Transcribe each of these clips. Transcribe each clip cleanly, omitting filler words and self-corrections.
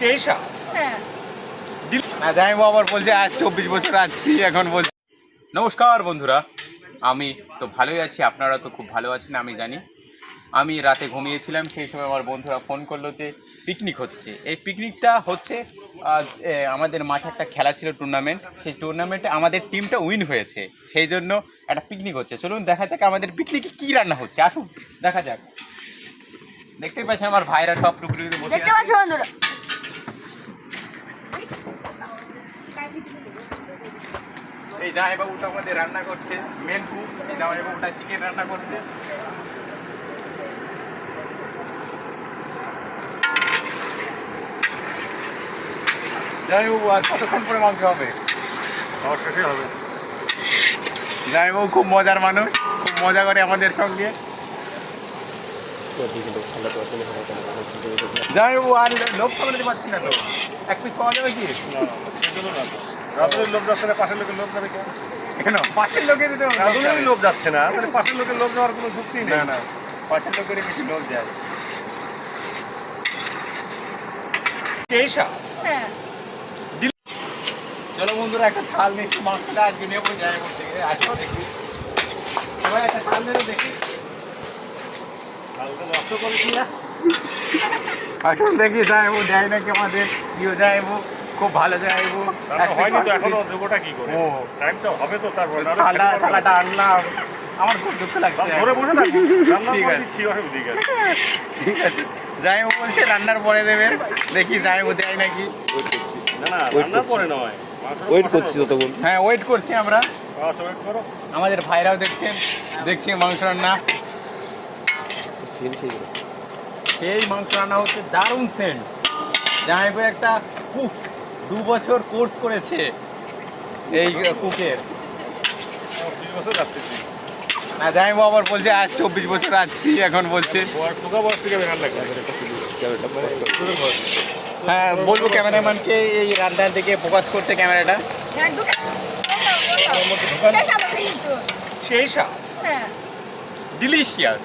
হ্যাঁ জামাইবাবু আবার বলছে আজ 24 বছর আছি এখন বলছে। নমস্কার বন্ধুরা, আমি তো ভালোই আছি, আপনারা তো খুব ভালো আছেন আমি জানি। আমি রাতে ঘুমিয়েছিলাম, সেই সময় আমার বন্ধুরা ফোন করলো যে পিকনিক হচ্ছে। এই পিকনিকটা হচ্ছে আমাদের মাঠে একটা খেলা ছিল, টুর্নামেন্ট। সেই টুর্নামেন্টে আমাদের টিমটা উইন হয়েছে, সেই জন্য একটা পিকনিক হচ্ছে। চলুন দেখা যাক আমাদের পিকনিকে কী রান্না হচ্ছে, আসুন দেখা যাক। দেখতেই পাচ্ছেন আমার ভাইরা সব টুকরুতে বসে দেখতে পাচ্ছ বন্ধুরা, এই জামাইবাবুটা আমাদের রান্না করছে, মেন কুক। এই জামাইবাবুটা চিকেন রান্না করছে। জামাইবাবু আর কতক্ষণ পরে মাংস হবে? শেষে হবে। জামাইবাবু খুব মজার মানুষ, খুব মজা করে আমাদের সঙ্গে। জামাইবাবু আর লোক সামলাতে পারছি না তো, এক পিস পাওয়া যাবে কি? রাধুনির লোক যাচ্ছে না, পাশের লোকের লোক যাবে কেন? কেন পাশের লোকের রাধুনির লোক যাচ্ছে না, তাহলে পাশের লোকের লোক যাওয়ার কোনো যুক্তি নেই। না না, পাশের লোকেরই বেশি লোক যায়। হ্যাঁ চলো বন্ধুরা, একটা থাল নিয়ে একটু মাংসটা আজকে নেবো জামাইবাবুর থেকে। আসো দেখি সবাই, একটা থাল নেবো দেখি। কালকে নষ্ট করেছি না। আসুন দেখি জামাইবাবু দেয় নাকি আমাদের প্রিয় জামাইবাবু, খুব ভালো জামাইবাবু। হয়নি তো এখনো, যোগ্যটা কি করে? ও টাইমটা হবে তো, তারপর থালাটা আনলাম, আমার খুব দুঃখ লাগছে। ধরে বসে থাকবো, রান্না ঠিক করে আছে। দিচ্ছি, অসুবিধা আছে। ঠিক আছে, জামাইবাবু বলছে রান্নার পরে দেবেন, দেখি জামাইবাবু দেয় নাকি। না না, রান্নার পরে নয়, ওয়েট করছি ততক্ষণ। হ্যাঁ ওয়েট করছি আমরা, ওয়েট করো। আমাদের ভাইরাও দেখছি মাংস রান্না। সেই মাংস রান্না হচ্ছে, দারুণ সেন্ট। জামাইবাবু একটা কুক, 2 বছর কোর্স করেছে এই কুকের। 20 বছর যাচ্ছি। না জামাইবাবু আবার বলছে আজ 24 বছর আছি এখন বলছে। বয়স থেকে বেকার লাগবে। হ্যাঁ বলবো ক্যামেরাম্যানকে এই রান্নার দিকে ফোকাস করতে ক্যামেরাটা। সেই সব হ্যাঁ ডিলিশিয়াস।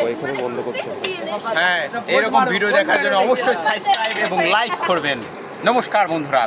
ওইখানে বন্ধ করছে। হ্যাঁ এরকম ভিডিও দেখার জন্য অবশ্যই সাবস্ক্রাইব এবং লাইক করবেন। নমস্কার বন্ধুরা।